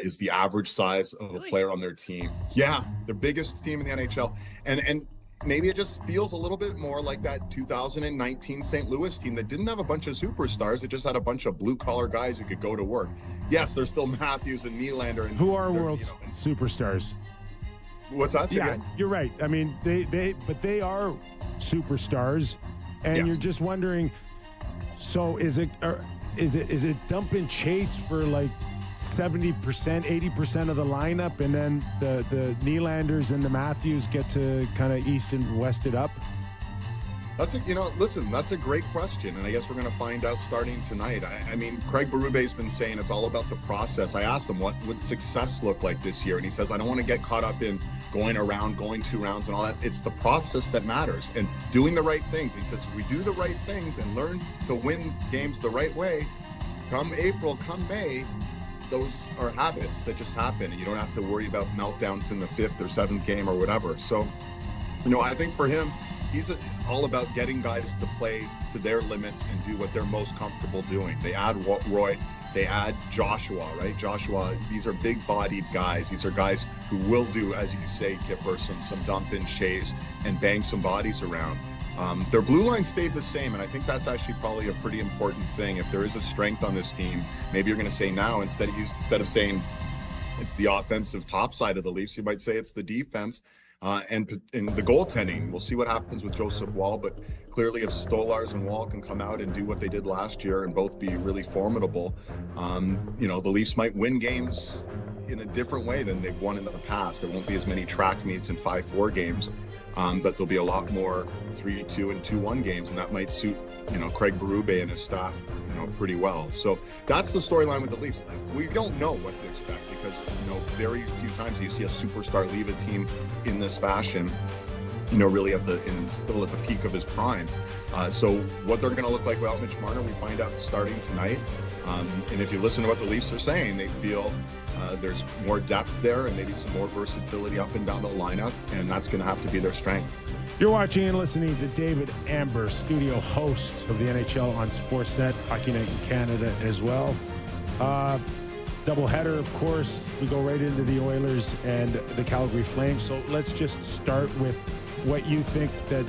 is the average size of a Really? player on their team. Yeah, the biggest team in the NHL. And maybe it just feels a little bit more like that 2019 St. Louis team that didn't have a bunch of superstars. It just had a bunch of blue-collar guys who could go to work. Yes, there's still Matthews and Nylander. And who are world superstars? What's that? Yeah, you're right. I mean, they are superstars, and Yes. you're just wondering. So is it dump and chase for like 70%, 80% of the lineup, and then the Nylanders and the Matthews get to kind of east and west it up? That's that's a great question, and I guess we're going to find out starting tonight. I mean, Craig Berube's been saying it's all about the process. I asked him what would success look like this year, and he says, I don't want to get caught up in going 2 rounds and all that. It's the process that matters, and doing the right things. He says, if we do the right things and learn to win games the right way, come April, come May, those are habits that just happen, and you don't have to worry about meltdowns in the 5th or 7th game or whatever. So, I think for him, he's all about getting guys to play to their limits and do what they're most comfortable doing. They add Roy, they add Joshua, right? Joshua, these are big-bodied guys. These are guys who will do, as you say, Kipper, some dump and chase and bang some bodies around. Their blue line stayed the same, and I think that's actually probably a pretty important thing. If there is a strength on this team, maybe you're going to say now, instead of saying it's the offensive top side of the Leafs, you might say it's the defense. And in the goaltending, we'll see what happens with Joseph Wall, but clearly if Stolars and Wall can come out and do what they did last year and both be really formidable, the Leafs might win games in a different way than they've won in the past. There won't be as many track meets and 5-4 games, but there'll be a lot more 3-2 and 2-1 games, and that might suit, Craig Berube and his staff, pretty well. So that's the storyline with the Leafs. We don't know what to expect because, very few times you see a superstar leave a team in this fashion, really still at the peak of his prime. So what they're going to look like without Mitch Marner, we find out starting tonight. And if you listen to what the Leafs are saying, they feel there's more depth there and maybe some more versatility up and down the lineup, and that's going to have to be their strength. You're watching and listening to David Amber, studio host of the NHL on Sportsnet, Hockey Night in Canada as well. Doubleheader, of course. We go right into the Oilers and the Calgary Flames. So let's just start with what you think that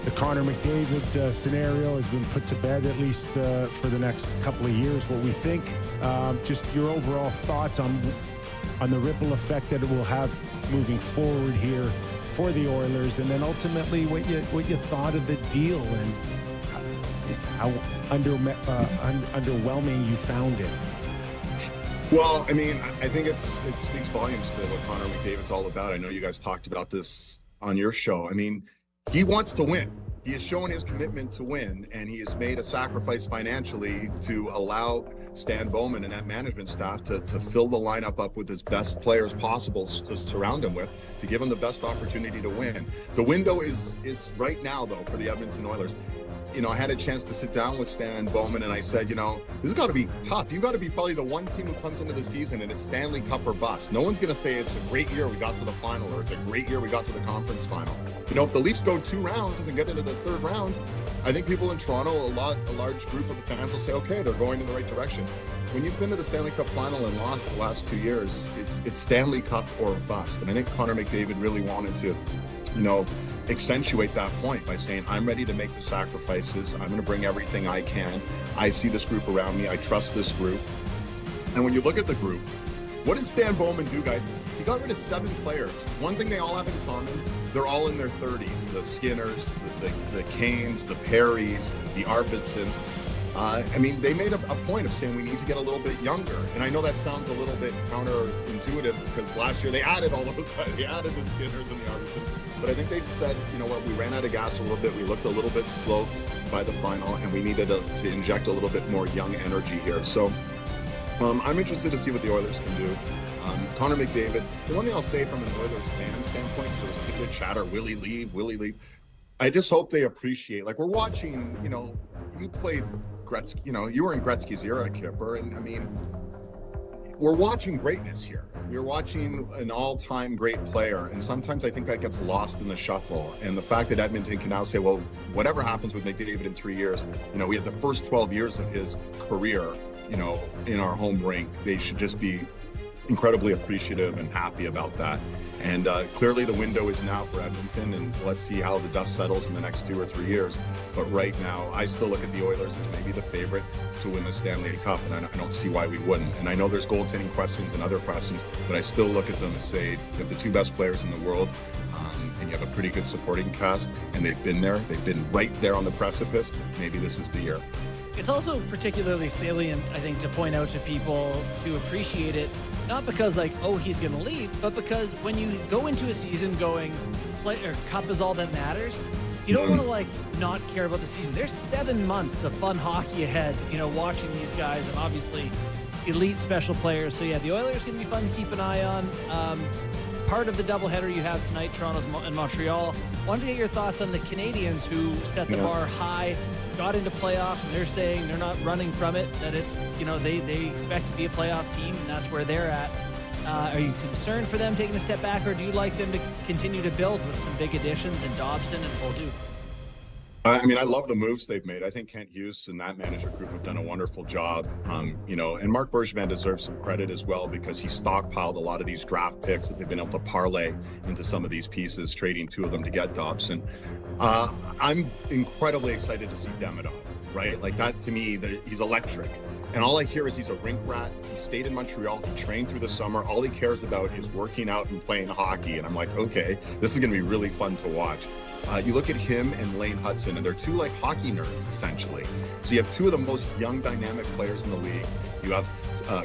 the Connor McDavid scenario has been put to bed, at least for the next couple of years. What we think, just your overall thoughts on the ripple effect that it will have moving forward here for the Oilers, and then ultimately what you thought of the deal and how underwhelming you found it. Well, I mean, I think it speaks volumes to what Connor McDavid's all about. I know you guys talked about this on your show. I mean, he wants to win. He has shown his commitment to win, and he has made a sacrifice financially to allow Stan Bowman and that management staff to fill the lineup up with his best players possible to surround him with, to give him the best opportunity to win. The window is right now, though, for the Edmonton Oilers. I had a chance to sit down with Stan Bowman, and I said, this has got to be tough. You got to be probably the one team who comes into the season and it's Stanley Cup or bust. No one's going to say it's a great year we got to the final, or it's a great year we got to the conference final. If the Leafs go 2 rounds and get into the 3rd round, I think people in Toronto, a large group of the fans will say, okay, they're going in the right direction. When you've been to the Stanley Cup final and lost the last 2 years, it's Stanley Cup or bust. And I think Connor McDavid really wanted to, accentuate that point by saying, I'm ready to make the sacrifices. I'm going to bring everything I can. I see this group around me. I trust this group. And when you look at the group, what did Stan Bowman do, guys? He got rid of 7 players. One thing they all have in common, they're all in their 30s. The Skinners, the Canes, the Perrys, the Arvidssons. They made a point of saying we need to get a little bit younger. And I know that sounds a little bit counterintuitive because last year they added all those guys. They added the Skinners and the Arvidssons. But I think they said, we ran out of gas a little bit. We looked a little bit slow by the final, and we needed to inject a little bit more young energy here. So I'm interested to see what the Oilers can do. Connor McDavid, the one thing I'll say from an Oilers fan standpoint, because there was a good chatter, will he leave? I just hope they appreciate, we're watching, you played Gretzky, you were in Gretzky's era, Kipper, and we're watching greatness here. We're watching an all-time great player, and sometimes I think that gets lost in the shuffle. And the fact that Edmonton can now say, well, whatever happens with McDavid in 3 years, we had the first 12 years of his career in our home rink. They should just be incredibly appreciative and happy about that. And clearly the window is now for Edmonton, and let's see how the dust settles in the next 2 or 3 years. But right now, I still look at the Oilers as maybe the favorite to win the Stanley Cup, and I don't see why we wouldn't. And I know there's goaltending questions and other questions, but I still look at them and say, you have the 2 best players in the world, and you have a pretty good supporting cast, and they've been there. They've been right there on the precipice. Maybe this is the year. It's also particularly salient, I think, to point out to people to appreciate it, not because like, oh, he's going to leave, but because when you go into a season going, cup is all that matters, you don't want to like not care about the season. There's 7 months of fun hockey ahead, watching these guys, and obviously elite special players. So yeah, the Oilers going to be fun to keep an eye on. Part of the doubleheader you have tonight, Toronto and Montreal. Wanted to get your thoughts on the Canadians, who set the bar high, got into playoffs, and they're saying they're not running from it, that it's, they expect to be a playoff team, and that's where they're at. Are you concerned for them taking a step back, or do you like them to continue to build with some big additions in Dobson and Bolduc? I mean, I love the moves they've made. I think Kent Hughes and that manager group have done a wonderful job. And Marc Bergevin deserves some credit as well, because he stockpiled a lot of these draft picks that they've been able to parlay into some of these pieces, trading 2 of them to get Dobson. I'm incredibly excited to see Demidov, right? Like that, to me, he's electric. And all I hear is he's a rink rat. He stayed in Montreal. He trained through the summer. All he cares about is working out and playing hockey. And I'm like, okay, this is going to be really fun to watch. You look at him and Lane Hudson, and they're 2 like hockey nerds, essentially. So you have 2 of the most young, dynamic players in the league. You have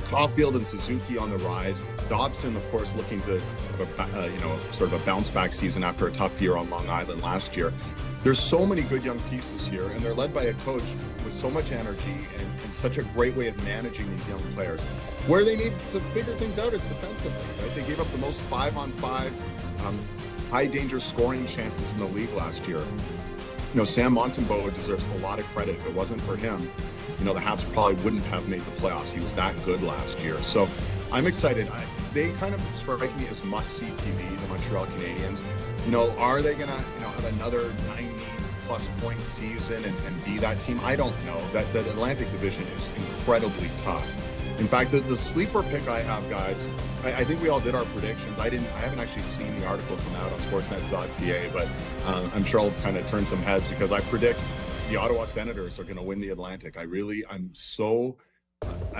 Caulfield and Suzuki on the rise. Dobson, of course, looking to sort of a bounce back season after a tough year on Long Island last year. There's so many good young pieces here, and they're led by a coach with so much energy and such a great way of managing these young players. Where they need to figure things out is defensively, right? They gave up the most 5-on-5 high danger scoring chances in the league last year. Sam Montembeault deserves a lot of credit. If it wasn't for him, the Habs probably wouldn't have made the playoffs. He was that good last year. So I'm excited. They kind of strike me as must-see TV, the Montreal Canadiens. Are they going to, have another 90-plus point season and be that team? I don't know. That Atlantic Division is incredibly tough. In fact, the sleeper pick I have, guys, I think we all did our predictions. I haven't actually seen the article come out on Sportsnet.ca, but I'm sure I'll kind of turn some heads, because I predict the Ottawa Senators are going to win the Atlantic. I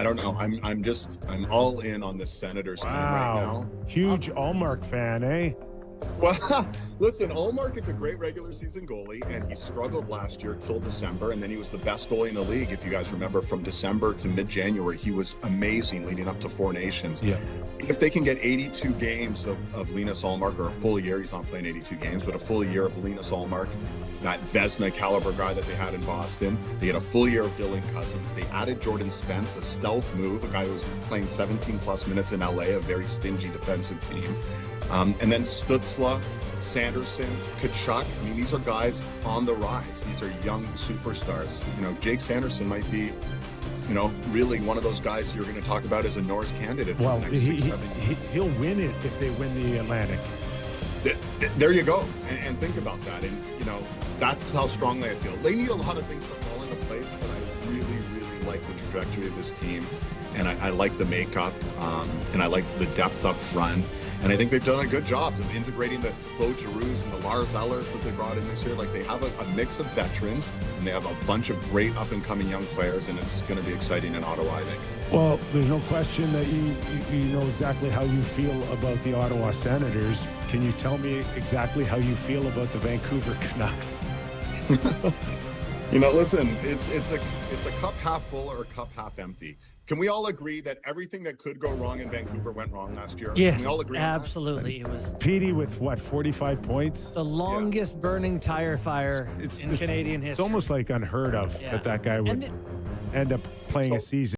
don't know. I'm all in on the Senators team right now. Huge Allmark fan, eh? Well, listen, Allmark is a great regular season goalie, and he struggled last year till December, and then he was the best goalie in the league. If you guys remember, from December to mid-January, he was amazing leading up to 4 Nations. Yeah. If they can get 82 games of Linus Allmark, or a full year, he's not playing 82 games, but a full year of Linus Allmark, that Vezina caliber guy that they had in Boston. They had a full year of Dylan Cousins. They added Jordan Spence, a stealth move, a guy who was playing 17-plus minutes in LA, a very stingy defensive team. And then Stützle, Sanderson, Tkachuk. I mean, these are guys on the rise. These are young superstars. Jake Sanderson might be, really one of those guys you're going to talk about as a Norris candidate for the next 6-7 years. He'll win it if they win the Atlantic. There you go. And think about that. And, that's how strongly I feel. They need a lot of things to fall into place, but I really, really like the trajectory of this team. And I like the makeup, and I like the depth up front. And I think they've done a good job of integrating the Claude Giroux and the Lars Ellers that they brought in this year. Like, they have a mix of veterans, and they have a bunch of great up-and-coming young players, and it's going to be exciting in Ottawa, I think. Well, there's no question that you know exactly how you feel about the Ottawa Senators. Can you tell me exactly how you feel about the Vancouver Canucks? Listen, it's a cup half full or a cup half empty. Can we all agree that everything that could go wrong in Vancouver went wrong last year? Yes, Can we all agree absolutely. It was Petey with 45 points? The longest burning tire fire in Canadian history. It's almost like unheard of that guy would end up playing a season